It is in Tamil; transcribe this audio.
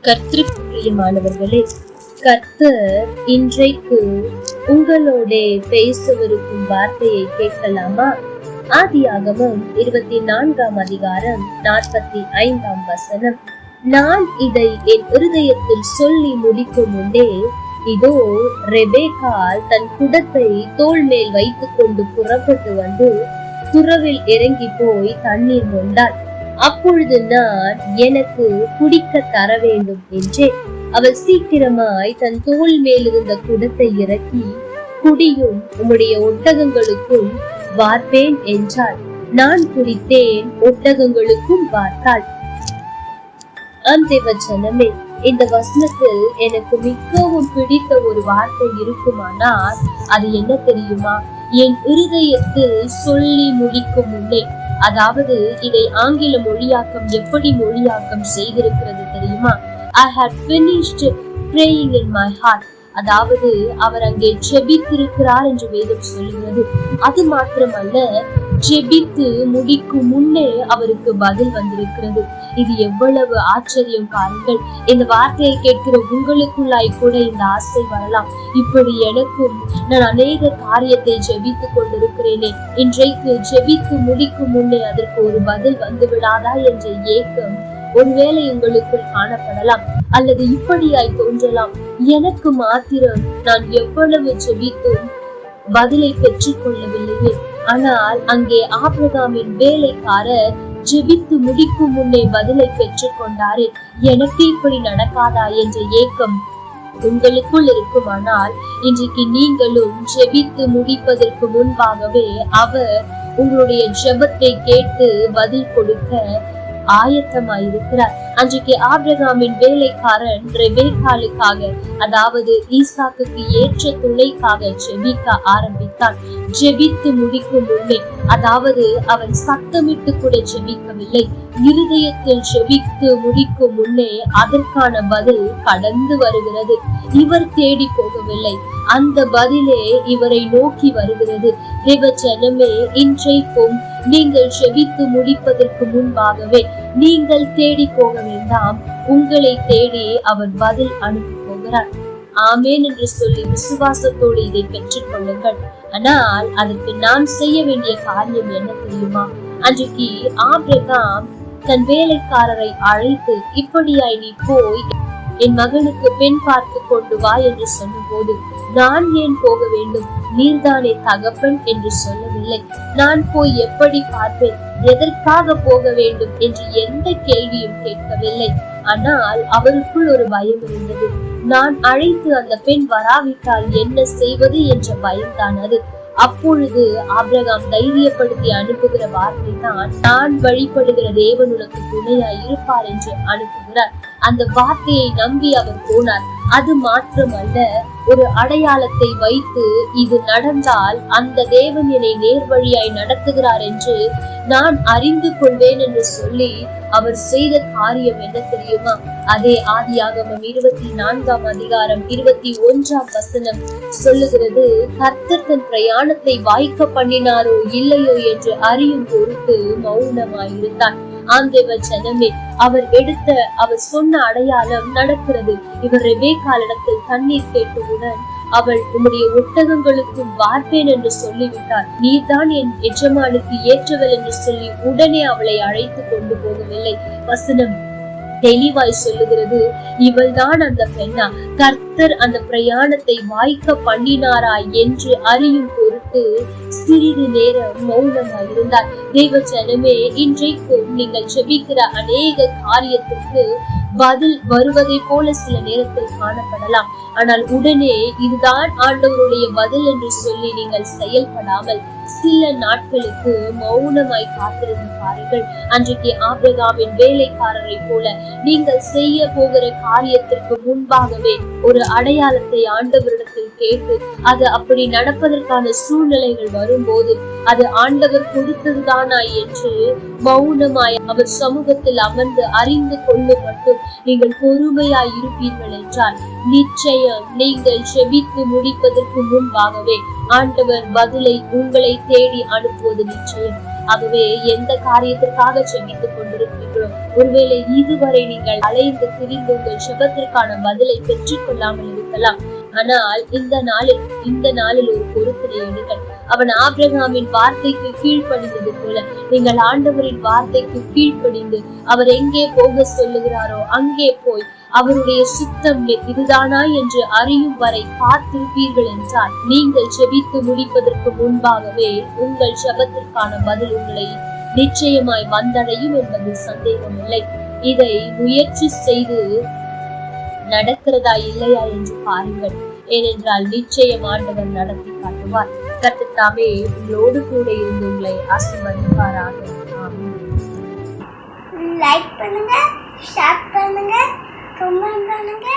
கர்த்தருக்கு பிரியமானவர்களே, கர்த்தர் இன்றைக்கு உங்களோட பேசவிருக்கும் வார்த்தையை கேட்கலாமா? ஆதியாகமம் 24ஆம் அதிகாரம் 45ஆம் வசனம். நான் இதை என் இருதயத்தில் சொல்லி முடிக்கும் முன்னே, இதோ ரெபேக்காள் தன் குடத்தை தோள் மேல் வைத்துக் கொண்டு புறப்பட்டு வந்து துறவில் இறங்கி போய் தண்ணீர் மொண்டாள். அப்பொழுது நான் எனக்கு குடிக்க தர வேண்டும் என்றே. அவள் சீக்கிரமாய் தன் தோள் மேலிருந்த குடத்தை இறக்கி, குடியும், உம்முடைய ஒட்டகங்களுக்கும் வார்ப்பேன் என்றாள். நான் குடித்தேன், ஒட்டகங்களுக்கும் வார்த்தாள். அந்தேவச்சனமே, இந்த வசனத்தில் எனக்கு மிகவும் பிடித்த ஒரு வார்த்தை இருக்குமானால் அது என்ன தெரியுமா? என் இருதயத்தில் சொல்லி முடிக்கும் முன்னே. அதாவது இதை ஆங்கில மொழியாக்கம் எப்படி மொழியாக்கம் செய்திருக்கிறது தெரியுமா? I had finished praying in my heart. அதாவது அவர் அங்கே ஜெபித்திருக்கிறார் என்று வேதம் சொல்லுகிறது. அது மாத்திரமல்ல, ஜெபித்து முடிக்கும் முன்னே அவருக்கு பதில் வந்திருக்கிறது. இது எவ்வளவு ஆச்சரியம் பாருங்கள். இந்த வார்த்தையை கேட்கிற உங்களுக்குள்ளாய் கூட இந்த ஆசை வரலாம். இப்படி எனக்கும் நான் அநேக காரியத்தை ஜெபித்து கொண்டிருக்கிறேனே, இன்றைக்கு ஜெபித்து முடிக்கும் முன்னே அதற்கு ஒரு பதில் வந்து விடாதா என்ற ஏக்கம் ஒருவேளை உங்களுக்குள் காணப்படலாம். அல்லது இப்படியாய் தோன்றலாம், எனக்கு மாத்திரம் நான் எவ்வளவு ஜெபித்தும் பதிலை பெற்றுக் கொள்ளவில்லையே. ஆனால் அங்கே ஆபிரகாமின் வேலைக்காரர் ஜெபித்து முடிக்கும் முன்னே பதிலை பெற்றுக் கொண்டாரே, எனக்கு இப்படி நடக்காதா என்ற ஏக்கம் உங்களுக்குள் இருக்குமானால், இன்றைக்கு நீங்களும் ஜெபித்து முடிப்பதற்கு முன்பாகவே அவர் உங்களுடைய ஜெபத்தை கேட்டு பதில் கொடுக்க ஆயத்தமாயிருக்கிறார். அன்றைக்கு ஆபிரகாமின் வேலைக்காரன் ரெபேக்காளுக்காக, அதாவது ஈசாக்குக்கு ஏற்ற துணைக்காக ஜெபிக்க ஆரம்பித்தான். ஜெபித்து முடிக்கும் முன்னே, அதாவது அவன் சத்தமிட்டு கூட ஜெபிக்கவில்லை, இருதயத்தில் ஜெபித்து முடிக்கும் முன்னே அதற்கான பதில் கடந்து வருகிறது. இவர் தேடி போகவில்லை, அந்த பதிலே இவரை நோக்கி வருகிறது. தேவஜனமே, இன்றைக்கும் நீங்கள் ஜெபித்து முடிப்பதற்கு முன்பாகவே நீங்கள் தேடி போக வேண்டாம், உங்களை தேடி அவர் பதில் அனுப்ப போகிறார். ஆமேன் என்று சொல்லி விசுவாசத்தோடு இதை பெற்றுக் கொள்ளுங்கள். ஆனால் அதற்கு நாம் செய்ய வேண்டிய காரியம் என்ன தெரியுமா? அன்றைக்கு ஆபிரகாம் தன் வேலைக்காரரை அழைத்து, இப்படியாய் நீ போய் என் மகனுக்கு பெண் பார்த்து கொண்டு வா என்று சொன்ன போது, நான் ஏன் போக வேண்டும், நீர்தானே தகப்பன் என்று சொல்லவில்லை. நான் போய் எப்படி பார்ப்பேன், எதற்காக போக வேண்டும் என்று எந்த கேள்வியும் கேட்கவில்லை. ஆனால் அவருக்குள் ஒரு பயம் இருந்தது. நான் அழைத்து அந்த பெண் வராவிட்டால் என்ன செய்வது என்ற பயம்தான் அது. அப்பொழுது ஆபிரகாம் தைரியப்படுத்தி அனுப்புகிற வார்த்தை தான், நான் வழிபடுகிற தேவன் உனக்கு துணையாய் இருப்பார் என்று அனுப்புகிறார். அந்த வார்த்தையை நம்பி அவர் போனார். அது மாத்திரமல்ல, ஒரு அடையாளத்தை வைத்து, இது நடந்தால் அந்த தேவன் என்னை நேர்வழியாய் நடத்துகிறார் என்று நான் அறிந்து கொள்வேன் என்று சொல்லி அவர் செய்த காரியம் என்ன தெரியுமா? அதே ஆதியாகமம் 24ஆம் அதிகாரம் 21ஆம் வசனம் சொல்லுகிறது, கர்த்தர் தன் பிரயாணத்தை வாய்க்க பண்ணினாரோ இல்லையோ என்று அறியும் பொருட்டு மௌனமாயிருந்தார். ஆண்டவச்சனமே, அவர் சொன்ன அடையாளம் நடக்கிறது. இவர் ரெபேக்காளிடத்தில் தண்ணீர் கேட்டவுடன் அவள் உம்முடைய ஒட்டகங்களுக்கும் வார்ப்பேன் என்று சொல்லிவிட்டார். நீதான் என் எஜமானுக்கு ஏற்றவள் என்று சொல்லி உடனே அவளை அழைத்து கொண்டு போகவில்லை. வசனம் தெளிவாய் சொல்லுகிறது, இவள் தான் அந்த பெண்ணா? கர்த்தர் அந்த பிரயாணத்தை வாய்க்க பண்ணினாரா என்று அறியும் பொருட்டு சிறிது நேரம் மௌனமாய் இருந்தார். தேவஜனமே, இன்றைக்கும் நீங்கள் ஜெபிக்கிற அநேக காரியத்திற்கு பதில் வருவதை போல சில நேரத்தில் காணப்படலாம். ஆனால் உடனே இதுதான் ஆண்டவருடைய பதில் என்று சொல்லி நீங்கள் செயல்படாமல் சில நாட்களுக்கு மௌனமாய் காத்திருந்து பாருங்கள். அன்றைக்கு ஆபிரகாமின் வேலைக்காரரை போல நீங்கள் செய்ய போகிற காரியத்திற்கு முன்பாகவே ஒரு அடையாளத்தை ஆண்டவரிடத்தில் கேட்டு, அது அப்படி நடப்பதற்கான சூழ்நிலைகள் வரும்போது அது ஆண்டவர் கொடுத்ததுதானா என்று மௌனமாய் அவர் சமூகத்தில் அமர்ந்து அறிந்து கொள்ளும் மட்டும் நீங்கள் பொறுமையாய் இருப்பீர்கள் என்றால், நிச்சயம் நீங்கள் ஜெபித்து முடிப்பதற்கு முன்பாகவே ஆண்டவர் பதிலை உங்களை தேடி அனுப்புவது நிச்சயம். ஆகவே எந்த காரியத்திற்காக செபித்துக் கொண்டிருக்கிறீர்களோ, ஒருவேளை இதுவரை நீங்கள் அலைந்து திரிந்து உங்கள் ஜெபத்திற்கான பதிலை பெற்றுக் கொள்ளாமல் இருக்கலாம். ஆனால் இந்த நாளில் ஒரு பொறுப்பினை எடுங்கள். அவன் ஆபிரகாமின் வார்த்தைக்கு கீழ்ப்படிந்தது போல நீங்கள் ஆண்டவரின் வார்த்தைக்கு கீழ்ப்படிந்து அவர் எங்கே போக சொல்லுகிறாரோ அங்கே போய் அவருடைய சுத்தம் இதுதானா என்று அறியும் வரை காத்திருப்பீர்கள் என்றால், நீங்கள் ஜெபித்து முடிப்பதற்கு முன்பாகவே உங்கள் ஜெபத்திற்கான பதில் உங்களை நிச்சயமாய் வந்தடையும் என்பதில் சந்தேகம் இல்லை. இதை முயற்சி செய்து நடக்கிறதா இல்லையா என்று பாருங்கள். ஏனென்றால் நிச்சயம் ஆண்டவர் நடத்தி காட்டுவார். கர்த்தர் தாமே உங்களோடு கூட இருந்து உங்களை ஆசீர்வதிப்பாராக. லைக் பண்ணுங்க, ஷேர் பண்ணுங்க, கமெண்ட் பண்ணுங்க.